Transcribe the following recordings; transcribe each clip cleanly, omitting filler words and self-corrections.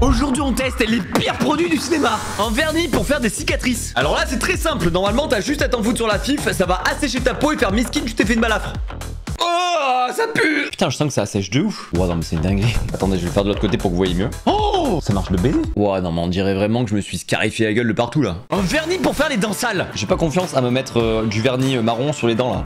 Aujourd'hui on teste les pires produits du cinéma. Un vernis pour faire des cicatrices. Alors là c'est très simple, normalement t'as juste à t'en foutre sur la fif, ça va assécher ta peau et faire miskin, tu t'es fait une balafre. Oh, ça pue. Putain, je sens que ça assèche de ouf. Ouais, non, mais c'est une dinguerie. Attendez, je vais le faire de l'autre côté pour que vous voyez mieux. Oh, ça marche de baiser. Ouais, non, mais on dirait vraiment que je me suis scarifié la gueule de partout là. Un vernis pour faire les dents sales. J'ai pas confiance à me mettre du vernis marron sur les dents là.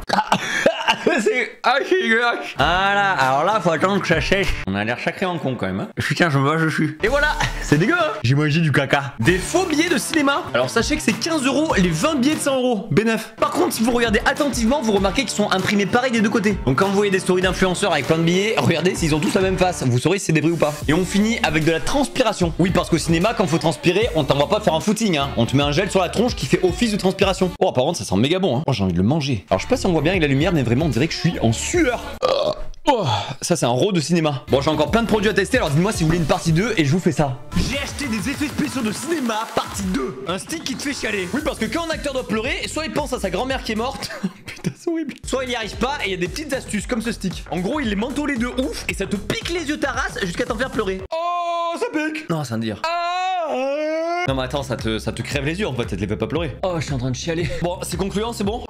C'est... Ah, c'est dégueulasse. Voilà, alors là, faut attendre que ça sèche. On a l'air sacrément con quand même. Hein. Putain, je me vois, je suis. Et voilà, c'est dégueu, hein. J'ai mangé du caca. Des faux billets de cinéma. Alors sachez que c'est 15 € les 20 billets de 100 €. B9. Par contre, si vous regardez attentivement, vous remarquez qu'ils sont imprimés pareil des deux côtés. Donc quand vous voyez des stories d'influenceurs avec plein de billets, regardez s'ils ont tous la même face. Vous saurez si c'est des vrais ou pas. Et on finit avec de la transpiration. Oui, parce qu'au cinéma, quand faut transpirer, on t'envoie pas faire un footing, hein. On te met un gel sur la tronche qui fait office de transpiration. Oh, par contre, ça sent méga bon, hein. Oh, j'ai envie de le manger. Alors je sais pas si on voit bien avec la lumière, mais vraiment, on dirait que je suis en sueur. Oh, ça c'est un raw de cinéma. Bon, j'ai encore plein de produits à tester, alors dites-moi si vous voulez une partie 2 et je vous fais ça. J'ai acheté des effets spéciaux de cinéma partie 2. Un stick qui te fait chialer. Oui, parce que quand un acteur doit pleurer, soit il pense à sa grand-mère qui est morte. Putain, c'est horrible. Soit il y arrive pas et il y a des petites astuces comme ce stick. En gros, il les mentholé de ouf et ça te pique les yeux ta race jusqu'à t'en faire pleurer. Oh, ça pique. Non, c'est un dire. Non mais attends, ça te crève les yeux en fait, ça te les fait pas pleurer. Oh, je suis en train de chialer. Bon, c'est concluant, c'est bon.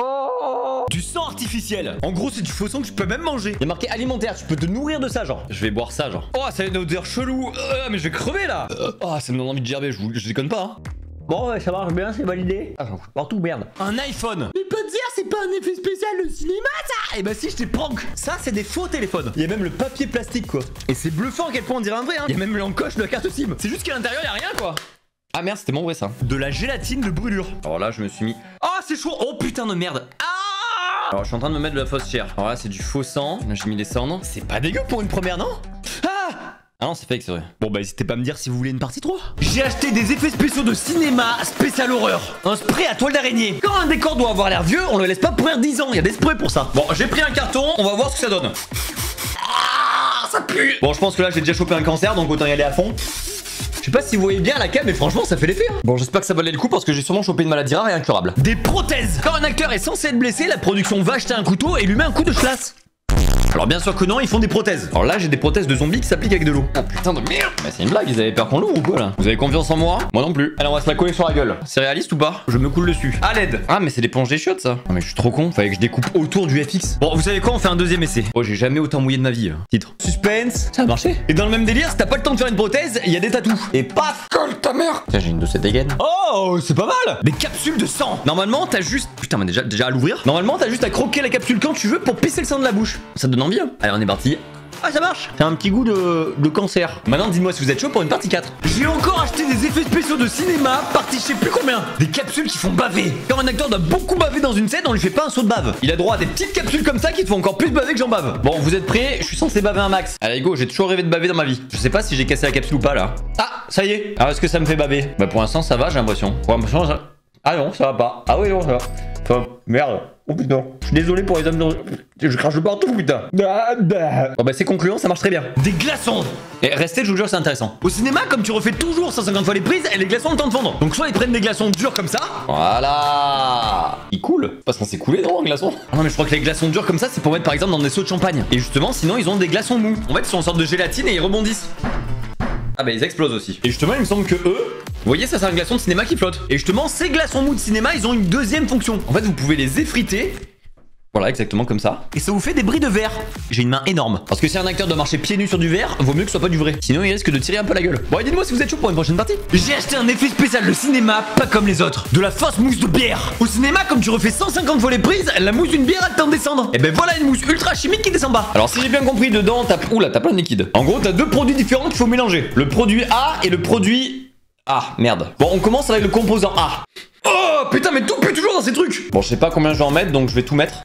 Du sang artificiel. En gros, c'est du faux sang que tu peux même manger. Il y a marqué alimentaire, tu peux te nourrir de ça, genre. Je vais boire ça, genre. Oh, ça a une odeur chelou. Mais je vais crever là. Oh, ça me donne envie de gerber, je déconne pas, hein. Bon, ouais, ça marche bien, c'est validé. Ah, j'en fous partout, merde. Un iPhone. Mais pas dire, c'est pas un effet spécial le cinéma, ça. Eh bah si, je t'ai prank. Ça, c'est des faux téléphones. Il y a même le papier plastique, quoi. Et c'est bluffant à quel point on dirait un vrai, hein. Il y a même l'encoche de la carte SIM. C'est juste qu'à l'intérieur, y a rien, quoi. Ah merde, c'était mon vrai, ça. De la gélatine de brûlure. Alors là, je me suis mis... Ah, c'est chaud. Oh, putain de merde. Ah. Alors je suis en train de me mettre de la fausse chair. Alors là c'est du faux sang. Là j'ai mis des cendres. C'est pas dégueu pour une première, non? Ah non, c'est fake, c'est vrai. Bon bah n'hésitez pas à me dire si vous voulez une partie 3. J'ai acheté des effets spéciaux de cinéma spécial horreur. Un spray à toile d'araignée. Quand un décor doit avoir l'air vieux, on le laisse pas pourrir 10 ans. Il y a des sprays pour ça. Bon, j'ai pris un carton, on va voir ce que ça donne. Ah, ça pue. Bon, je pense que là j'ai déjà chopé un cancer, donc autant y aller à fond. Je sais pas si vous voyez bien à la cam, mais franchement ça fait l'effet, hein. Bon, j'espère que ça valait le coup parce que j'ai sûrement chopé une maladie rare et incurable. Des prothèses. Quand un acteur est censé être blessé, la production va acheter un couteau et lui met un coup de chlasse. Alors bien sûr que non, ils font des prothèses. Alors là j'ai des prothèses de zombies qui s'appliquent avec de l'eau. Ah putain de merde. Mais c'est une blague, ils avaient peur qu'on l'ouvre ou quoi là? Vous avez confiance en moi? Moi non plus. Allez, on va se la coller sur la gueule. C'est réaliste ou pas? Je me coule dessus. À l'aide. Ah mais c'est l'éponge des chiottes ça. Non mais je suis trop con, fallait que je découpe autour du FX. Bon, vous savez quoi, on fait un deuxième essai. Oh, j'ai jamais autant mouillé de ma vie là. Titre. Suspense. Ça a marché. Et dans le même délire, si t'as pas le temps de faire une prothèse, il y a des tatous. Et paf, colle ta mère. Tiens, j'ai une de ces dégaines. Oh, c'est pas mal. Des capsules de sang. Normalement t'as juste... Putain mais déjà à l'ouvrir. Normalement t'as juste à croquer la capsule quand tu veux pour pisser le sang de la bouche. Ça te donne envie, hein. Allez, on est parti. Ah, ça marche. C'est un petit goût de cancer. Maintenant dites-moi si vous êtes chaud pour une partie 4. J'ai encore acheté des effets spéciaux de cinéma, partie je sais plus combien. Des capsules qui font baver. Quand un acteur doit beaucoup baver dans une scène, on lui fait pas un saut de bave. Il a droit à des petites capsules comme ça qui te font encore plus baver que j'en bave. Bon, vous êtes prêts? Je suis censé baver un max. Allez go, j'ai toujours rêvé de baver dans ma vie. Je sais pas si j'ai cassé la capsule ou pas là. Ah, ça y est. Alors est-ce que ça me fait baver? Bah pour l'instant ça va, j'ai l'impression. Pour l'instant ça... Ah non, ça va pas. Ah oui non, ça va. Enfin, merde. Oh putain, je suis désolé pour les hommes de... Je crache partout, putain. Bon bah c'est concluant, ça marche très bien. Des glaçons. Et restez, je vous jure, c'est intéressant. Au cinéma, comme tu refais toujours 150 fois les prises, les glaçons ont le temps de fondre. Donc soit ils prennent des glaçons durs comme ça. Voilà. Ils coulent. Parce qu'on s'est coulé, non, un glaçon? Non mais je crois que les glaçons durs comme ça, c'est pour mettre par exemple dans des seaux de champagne. Et justement, sinon ils ont des glaçons mous. En fait, ils sont en sorte de gélatine et ils rebondissent. Ah bah ils explosent aussi. Et justement, il me semble que eux... Vous voyez, ça c'est un glaçon de cinéma qui flotte. Et justement, ces glaçons mous de cinéma, ils ont une deuxième fonction. En fait, vous pouvez les effriter. Voilà, exactement comme ça. Et ça vous fait des bris de verre. J'ai une main énorme. Parce que si un acteur doit marcher pieds nus sur du verre, vaut mieux que ce soit pas du vrai. Sinon, il risque de tirer un peu la gueule. Bon, et dites-moi si vous êtes chaud pour une prochaine partie. J'ai acheté un effet spécial de cinéma, pas comme les autres. De la fausse mousse de bière. Au cinéma, comme tu refais 150 fois les prises, la mousse d'une bière a le temps de descendre. Et ben voilà une mousse ultra chimique qui descend bas. Alors, si j'ai bien compris, dedans, t'as... Oula, t'as plein de liquide. En gros, t'as deux produits différents qu'il faut mélanger. Le produit A et le produit... Ah, merde. Bon, on commence avec le composant A. Oh, putain, mais tout pue toujours dans ces trucs. Bon, je sais pas combien je vais en mettre, donc je vais tout mettre.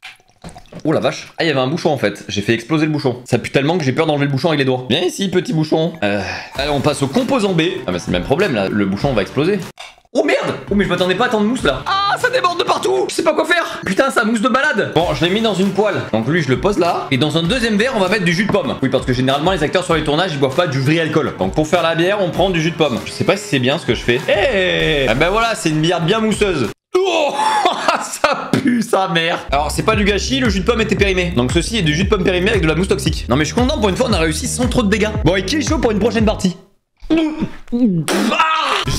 Oh la vache. Ah, il y avait un bouchon en fait. J'ai fait exploser le bouchon. Ça pue tellement que j'ai peur d'enlever le bouchon avec les doigts. Viens ici, petit bouchon. Allez, on passe au composant B. Ah, bah c'est le même problème là. Le bouchon va exploser. Oh merde! Oh mais je m'attendais pas à tant de mousse là. Ah, ça déborde de partout. Je sais pas quoi faire. Putain, ça mousse de balade. Bon, je l'ai mis dans une poêle. Donc lui, je le pose là. Et dans un deuxième verre, on va mettre du jus de pomme. Oui, parce que généralement, les acteurs sur les tournages, ils boivent pas du vrai alcool. Donc pour faire la bière, on prend du jus de pomme. Je sais pas si c'est bien ce que je fais. Ah ben voilà, c'est une bière bien mousseuse. Oh, ça pue sa mère. Alors c'est pas du gâchis, le jus de pomme était périmé. Donc ceci est du jus de pomme périmé avec de la mousse toxique. Non mais je suis content, pour une fois on a réussi sans trop de dégâts. Bon, et qui est chaud pour une prochaine partie?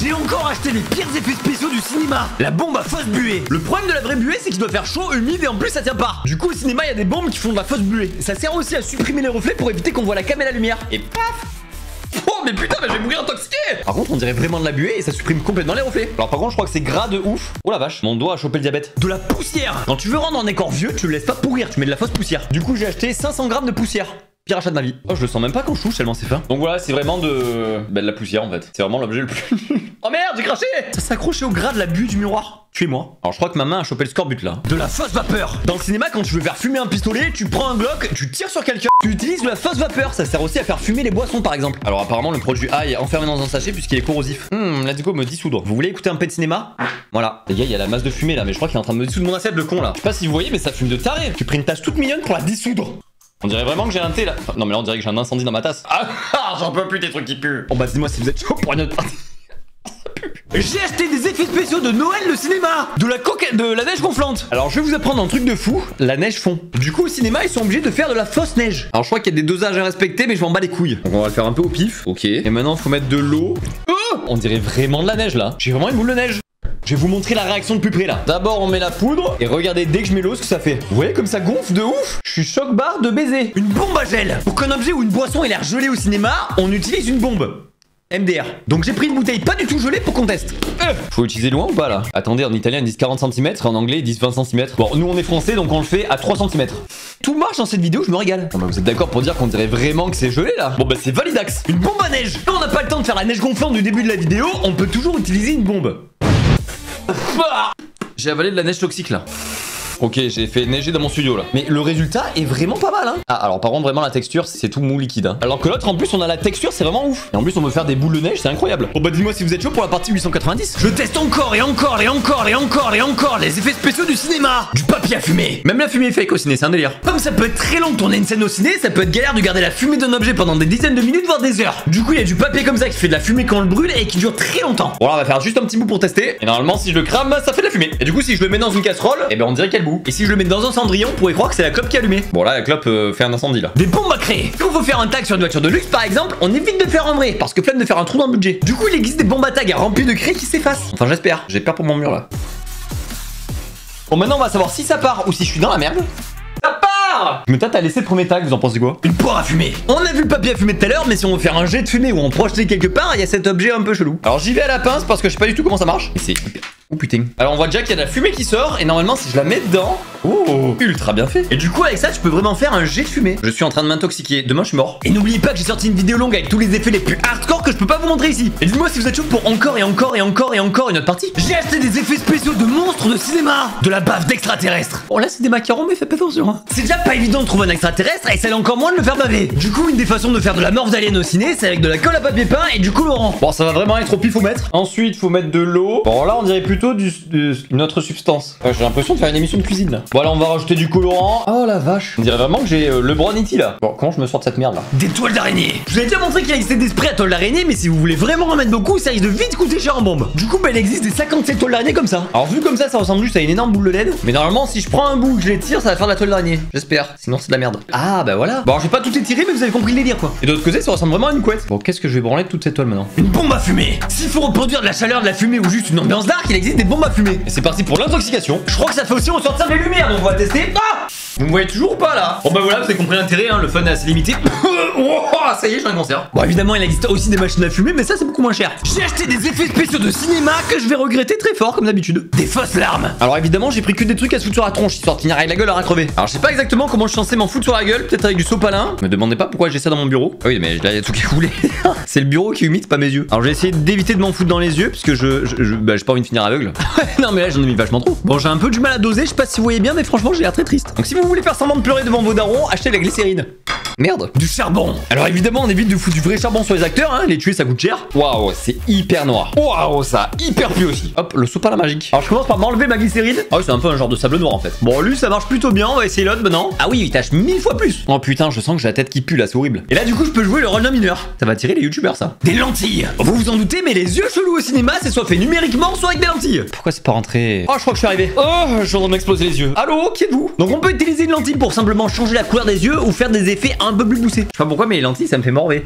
J'ai encore acheté les pires effets spéciaux du cinéma. La bombe à fausse buée. Le problème de la vraie buée, c'est qu'il doit faire chaud, humide et en plus ça tient pas. Du coup au cinéma il y a des bombes qui font de la fausse buée. Ça sert aussi à supprimer les reflets pour éviter qu'on voit la cam et la lumière. Et paf. Oh mais putain, mais je vais mourir intoxiqué. Par contre on dirait vraiment de la buée et ça supprime complètement les reflets. Alors par contre je crois que c'est gras de ouf. Oh la vache, mon doigt a chopé le diabète. De la poussière. Quand tu veux rendre un décor vieux, tu le laisses pas pourrir, tu mets de la fausse poussière. Du coup j'ai acheté 500 grammes de poussière. Pire achat de ma vie. Oh je le sens même pas quand je touche tellement c'est fin. Donc voilà c'est vraiment de la poussière en fait. C'est vraiment l'objet le plus... Oh merde j'ai craché. Ça s'accrochait au gras de la buée du miroir. Tuez-moi. Alors je crois que ma main a chopé le scorbut là. De la fausse vapeur. Dans le cinéma quand tu veux faire fumer un pistolet, tu prends un Glock, tu tires sur quelqu'un. Tu utilises de la fausse vapeur. Ça sert aussi à faire fumer les boissons par exemple. Alors apparemment le produit A est enfermé dans un sachet puisqu'il est corrosif. Let's go me dissoudre. Vous voulez écouter un peu de cinéma? Voilà. Les gars il y a la masse de fumée là mais je crois qu'il est en train de me dissoudre mon assiette le con là. Je sais pas si vous voyez mais ça fume de taré. Tu pris une tasse toute mignonne pour la dissoudre. On dirait vraiment que j'ai un thé là. Enfin, non mais là on dirait que j'ai un incendie dans ma tasse. Ah j'en peux plus des trucs qui puent. Bon bah dis-moi si vous êtes chaud pour une autre partie. J'ai acheté des effets spéciaux de Noël le cinéma. De la neige gonflante. Alors je vais vous apprendre un truc de fou. La neige fond. Du coup au cinéma ils sont obligés de faire de la fausse neige. Alors je crois qu'il y a des dosages à respecter mais je m'en bats les couilles. Donc on va le faire un peu au pif. Ok. Et maintenant faut mettre de l'eau. Oh on dirait vraiment de la neige là. J'ai vraiment une boule de neige. Je vais vous montrer la réaction de plus près là. D'abord on met la poudre et regardez dès que je mets l'eau ce que ça fait. Vous voyez comme ça gonfle de ouf. Je suis choc barre de baiser. Une bombe à gel. Pour qu'un objet ou une boisson ait l'air gelé au cinéma, on utilise une bombe. MDR. Donc j'ai pris une bouteille pas du tout gelée pour qu'on teste. Faut utiliser loin ou pas là? Attendez, en italien ils disent 40 cm, en anglais ils disent 20 cm. Bon, nous on est français donc on le fait à 3 cm. Tout marche dans cette vidéo, je me régale. Bon bah vous êtes d'accord pour dire qu'on dirait vraiment que c'est gelé là? Bon bah c'est validax. Une bombe à neige. Quand on n'a pas le temps de faire la neige gonflante du début de la vidéo, on peut toujours utiliser une bombe. J'ai avalé de la neige toxique là. Ok, j'ai fait neiger dans mon studio là. Mais le résultat est vraiment pas mal hein. Ah alors par contre vraiment la texture c'est tout mou liquide hein. Alors que l'autre en plus on a la texture c'est vraiment ouf. Et en plus on peut faire des boules de neige c'est incroyable. Bon bah dis-moi si vous êtes chaud pour la partie 890. Je teste encore et encore et encore et encore et encore les effets spéciaux du cinéma. Du papier à fumer. Même la fumée est fake au ciné c'est un délire. Comme ça peut être très long de tourner une scène au ciné, ça peut être galère de garder la fumée d'un objet pendant des dizaines de minutes voire des heures. Du coup il y a du papier comme ça qui fait de la fumée quand on le brûle et qui dure très longtemps. Bon là on va faire juste un petit bout pour tester. Et normalement si je le crame ça fait de la fumée. Et du coup si je le mets dans une casserole, et ben on dirait qu'elle bout. Et si je le mets dans un cendrillon, on pourrait croire que c'est la clope qui est allumée. Bon là la clope fait un incendie là. Des bombes à créer. Quand on veut faire un tag sur une voiture de luxe par exemple, on évite de faire en vrai parce que flemme de faire un trou dans le budget. Du coup il existe des bombes à tag remplis de craie qui s'effacent. Enfin j'espère. J'ai peur pour mon mur là. Bon maintenant on va savoir si ça part ou si je suis dans la merde. Ça part. Je me tâte à laisser le premier tag, vous en pensez quoi? Une poire à fumer. On a vu le papier à fumer tout à l'heure, mais si on veut faire un jet de fumée ou en projeter quelque part, il y a cet objet un peu chelou. Alors j'y vais à la pince parce que je sais pas du tout comment ça marche. Et c'est hyper... Oh putain. Alors on voit déjà qu'il y a de la fumée qui sort et normalement si je la mets dedans... Oh, ultra bien fait. Et du coup avec ça tu peux vraiment faire un jet de fumée. Je suis en train de m'intoxiquer, demain je suis mort. Et n'oubliez pas que j'ai sorti une vidéo longue avec tous les effets les plus hardcore que je peux pas vous montrer ici. Et dites-moi si vous êtes chaud pour encore et encore et encore et encore une autre partie. J'ai acheté des effets spéciaux de monstres de cinéma. De la bave d'extraterrestres. Bon là c'est des macarons mais faites pas attention hein. C'est déjà pas évident de trouver un extraterrestre et ça l'est encore moins de le faire baver. Du coup une des façons de faire de la morve d'alien au ciné c'est avec de la colle à papier peint et du colorant. Bon ça va vraiment être au pifomètre. Ensuite faut mettre de l'eau. Bon là on dirait plutôt une autre substance. Ouais, j'ai l'impression de faire une émission de cuisine là. Bon là on va rajouter du colorant. Oh la vache. On dirait vraiment que j'ai le Bronity là. Bon comment je me sors de cette merde là? Des toiles d'araignée. Je vous avais déjà montré qu'il existait des sprays à toiles d'araignée mais si vous voulez vraiment en mettre beaucoup ça risque de vite coûter cher en bombe. Du coup bah il existe des 57 toiles d'araignée comme ça. Alors vu comme ça ressemble juste à une énorme boule de LED. Mais normalement si je prends un bout que je les tire ça va faire de la toile d'araignée. J'espère. Sinon c'est de la merde. Ah bah voilà. Bon alors je vais pas tout étirer mais vous avez compris le délire quoi. Et de l'autre côté ça ressemble vraiment à une couette. Bon qu'est-ce que je vais branler de toute cette toile maintenant? Une bombe à fumer. S'il faut reproduire de la chaleur, de la fumée ou juste une ambiance dark, il existe des bombes à fumer. Et c'est parti pour l'intoxication. Je crois que ça fait aussi ressortir les lumières donc on va tester. Ah vous me voyez toujours ou pas là? Bon bah voilà, vous avez compris l'intérêt, hein, le fun est assez limité. Oh, ça y est, j'ai un cancer. Bon évidemment il existe aussi des machines à fumer mais ça c'est beaucoup moins cher. J'ai acheté des effets spéciaux de cinéma que je vais regretter très fort comme d'habitude. Des fausses larmes. Alors évidemment j'ai pris que des trucs à se foutre sur la tronche histoire de finir avec la gueule à crever. Alors je sais pas exactement comment je suis censé m'en foutre sur la gueule, peut-être avec du sopalin. Me demandez pas pourquoi j'ai ça dans mon bureau. Ah oui mais là il y a tout qui est coulé. C'est le bureau qui humide pas mes yeux. Alors j'ai essayé d'éviter de m'en foutre dans les yeux parce que j'ai pas envie de finir aveugle. Non mais là j'en ai mis vachement trop. Bon j'ai un peu du mal à doser, je sais pas si vous voyez bien mais franchement j'ai l'air très triste. Donc si vous voulez faire semblant de pleurer devant vos darons, achetez la glycérine. Merde. Du charbon. Alors évidemment on évite de foutre du vrai charbon sur les acteurs hein. Les tuer ça coûte cher. Waouh c'est hyper noir. Waouh ça a hyper plu aussi. Hop le sopalin magique. Alors je commence par m'enlever ma glycérine. Ah oui c'est un peu un genre de sable noir en fait. Bon lui ça marche plutôt bien. On va essayer l'autre maintenant. Ah oui il tâche 1000 fois plus. Oh putain je sens que j'ai la tête qui pue là c'est horrible. Et là du coup je peux jouer le rôle d'un mineur. Ça va tirer les youtubeurs ça. Des lentilles. Vous vous en doutez mais les yeux chelous au cinéma c'est soit fait numériquement soit avec des lentilles. Pourquoi c'est pas rentré? Oh je crois que je suis arrivé. Oh je suis en train de m'exploser les yeux. Allô qui êtes-vous? Donc on peut utiliser une lentille pour simplement changer la couleur des yeux ou faire des effets un peu plus poussés. Je sais pas pourquoi mais les lentilles ça me fait morver.